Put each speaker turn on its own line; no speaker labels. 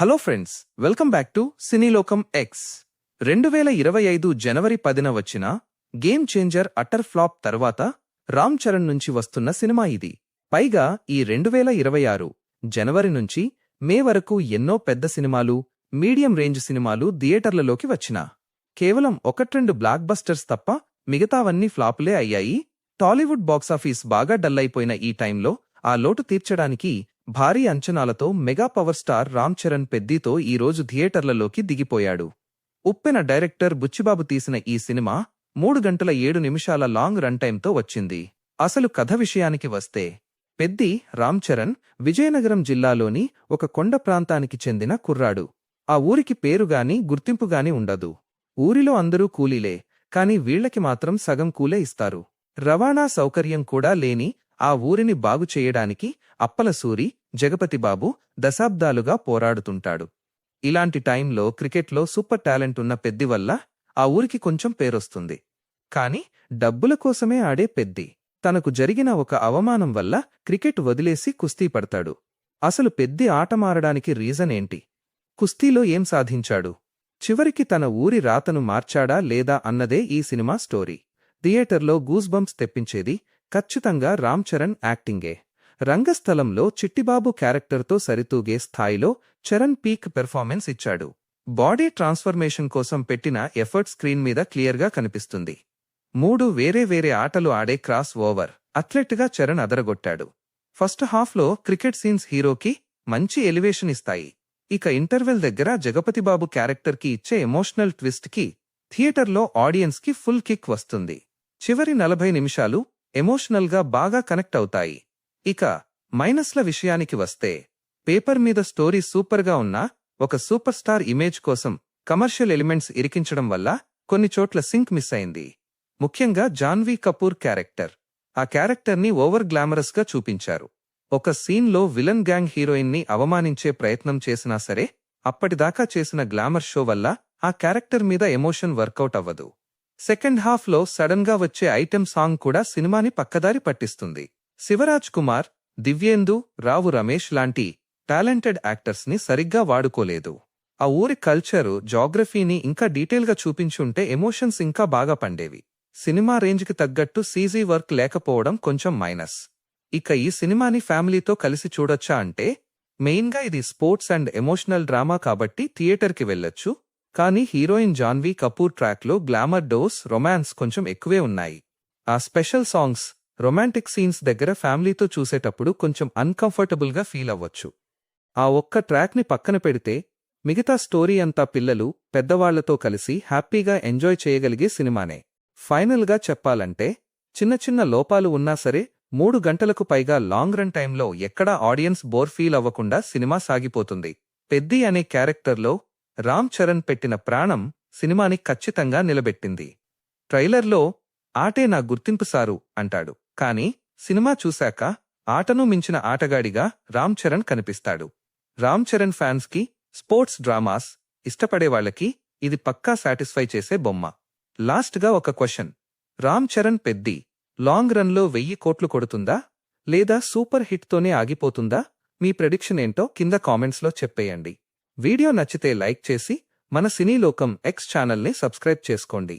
Hello friends, welcome back to Cinelokam X. 2025 జనవరి 10న వచ్చిన గేమ్ చేంజర్ అటర్ ఫ్లాప్ తర్వాత రామ్ చరణ్ నుంచి వస్తున్న సినిమా ఇది. పైగా ఈ 2026 జనవరి నుంచి మే వరకు ఎన్నో పెద్ద సినిమాలు, మీడియం రేంజ్ సినిమాలు థియేటర్లలోకి వచ్చినా కేవలం ఒకట్రెండు బ్లాక్ బస్టర్స్ తప్ప మిగతావన్నీ ఫ్లాపులే అయ్యాయి. టాలీవుడ్ బాక్సాఫీస్ బాగా డల్లైపోయిన ఈ టైంలో ఆ లోటు తీర్చడానికి భారీ అంచనాలతో mega power star Ram Charan పెద్దీతో ఈరోజు థియేటర్లలోకి దిగిపోయాడు. ఉప్పెన డైరెక్టర్ బుచ్చిబాబు తీసిన ఈ సినిమా 3 గంటల 7 నిమిషాల లాంగ్ రన్ టైంతో వచ్చింది. అసలు కథ విషయానికి వస్తే, పెద్ది రామ్ చరణ్ విజయనగరం జిల్లాలోని ఒక కొండ ప్రాంతానికి చెందిన కుర్రాడు. ఆ ఊరికి పేరుగాని గుర్తింపుగాని ఉండదు. ఊరిలో అందరూ కూలీలే, కాని వీళ్లకి మాత్రం సగం కూలే ఇస్తారు. రవాణా సౌకర్యం కూడా లేని ఆ ఊరిని బాగుచేయడానికి అప్పలసూరి, జగపతిబాబు దశాబ్దాలుగా పోరాడుతుంటాడు. ఇలాంటి టైంలో క్రికెట్లో సూపర్ టాలెంట్ ఉన్న పెద్ది వల్ల ఆ ఊరికి కొంచెం పేరొస్తుంది. కాని డబ్బుల కోసమే ఆడే పెద్ది తనకు జరిగిన ఒక అవమానం వల్ల క్రికెట్ వదిలేసి కుస్తీ పడతాడు. అసలు పెద్ది ఆట మారడానికి రీజన్ ఏంటి? కుస్తీలో ఏం సాధించాడు? చివరికి తన ఊరి రాతను మార్చాడా లేదా అన్నదే ఈ సినిమా స్టోరీ. థియేటర్లో గూస్బంప్స్ తెప్పించేది ఖచ్చితంగా రామ్ చరణ్ యాక్టింగే. రంగస్థలంలో చిట్టిబాబు క్యారెక్టర్తో సరితూగే స్థాయిలో చరణ్ పీక్ పెర్ఫార్మెన్స్ ఇచ్చాడు. బాడీ ట్రాన్స్ఫర్మేషన్ కోసం పెట్టిన ఎఫర్ట్ స్క్రీన్ మీద క్లియర్గా కనిపిస్తుంది. 3 వేరే ఆటలు ఆడే క్రాస్ ఓవర్ అథ్లెట్గా చరణ్ అదరగొట్టాడు. ఫస్ట్ హాఫ్లో క్రికెట్ సీన్స్ హీరోకి మంచి ఎలివేషన్ ఇస్తాయి. ఇక ఇంటర్వెల్ దగ్గర జగపతిబాబు క్యారెక్టర్కి ఇచ్చే ఎమోషనల్ ట్విస్ట్కి థియేటర్లో ఆడియన్స్కి ఫుల్ కిక్ వస్తుంది. చివరి 40 నిమిషాలు ఎమోషనల్గా బాగా కనెక్ట్ అవుతాయి. ఇక మైనస్ల విషయానికి వస్తే, పేపర్ మీద స్టోరీ సూపర్గా ఉన్నా ఒక సూపర్ స్టార్ ఇమేజ్ కోసం కమర్షియల్ ఎలిమెంట్స్ ఇరికించడం వల్ల కొన్ని చోట్ల సింక్ మిస్ అయింది. ముఖ్యంగా జాన్వీ కపూర్ క్యారెక్టర్. ఆ క్యారెక్టర్ని ఓవర్ గ్లామరస్గా చూపించారు. ఒక సీన్లో విలన్ గ్యాంగ్ హీరోయిన్ని అవమానించే ప్రయత్నం చేసినా సరే, అప్పటిదాకా చేసిన గ్లామర్ షో వల్ల ఆ క్యారెక్టర్ మీద ఎమోషన్ వర్కౌట్ అవ్వదు. సెకండ్ హాఫ్లో సడన్గా వచ్చే ఐటెం సాంగ్ కూడా సినిమాని పక్కదారి పట్టిస్తుంది. శివరాజ్ కుమార్, దివ్యేందు, రావు రమేష్ లాంటి టాలెంటెడ్ యాక్టర్స్ని సరిగ్గా వాడుకోలేదు. ఆ ఊరి కల్చరు, జాగ్రఫీని ఇంకా డీటెయిల్గా చూపించుంటే ఎమోషన్స్ ఇంకా బాగా పండేవి. సినిమా రేంజ్కి తగ్గట్టు సీజీ వర్క్ లేకపోవడం కొంచెం మైనస్. ఇక ఈ సినిమాని ఫ్యామిలీతో కలిసి చూడొచ్చా అంటే, మెయిన్గా ఇది స్పోర్ట్స్ అండ్ ఎమోషనల్ డ్రామా కాబట్టి థియేటర్కి వెళ్ళొచ్చు. కానీ హీరోయిన్ జాన్వీ కపూర్ ట్రాక్లో గ్లామర్ డోస్, రొమాన్స్ కొంచెం ఎక్కువే ఉన్నాయి. ఆ స్పెషల్ సాంగ్స్, రొమాంటిక్ సీన్స్ దగ్గర ఫ్యామిలీతో చూసేటప్పుడు కొంచెం అన్కంఫర్టబుల్గా ఫీల్ అవ్వచ్చు. ఆ ఒక్క ట్రాక్ని పక్కన పెడితే మిగతా స్టోరీ అంతా పిల్లలు, పెద్దవాళ్లతో కలిసి హ్యాపీగా ఎంజాయ్ చేయగలిగే సినిమానే. ఫైనల్గా చెప్పాలంటే, చిన్న లోపాలు ఉన్నా సరే 3 గంటలకు పైగా లాంగ్ రన్ టైంలో ఎక్కడా ఆడియన్స్ బోర్ ఫీల్ అవ్వకుండా సినిమా సాగిపోతుంది. పెద్ది అనే క్యారెక్టర్లో రామ్ చరణ్ పెట్టిన ప్రాణం సినిమాని ఖచ్చితంగా నిలబెట్టింది. ట్రైలర్లో ఆటే నా గుర్తింపు సారు అంటాడు, కానీ సినిమా చూశాక ఆటను మించిన ఆటగాడిగా రామ్ చరణ్ కనిపిస్తాడు. రామ్ చరణ్ ఫ్యాన్స్కి, స్పోర్ట్స్ డ్రామాస్ ఇష్టపడేవాళ్లకి ఇది పక్కా సాటిస్ఫై చేసే బొమ్మ. లాస్ట్గా ఒక క్వశ్చన్: రామ్ చరణ్ పెద్ది లాంగ్ రన్లో 1000 కోట్లు కొడుతుందా, లేదా సూపర్ హిట్తోనే ఆగిపోతుందా? మీ ప్రెడిక్షన్ ఏంటో కింద కామెంట్స్లో చెప్పేయండి. వీడియో నచ్చితే లైక్ చేసి మన సినీలోకం ఎక్స్ ఛానల్ని సబ్స్క్రైబ్ చేసుకోండి.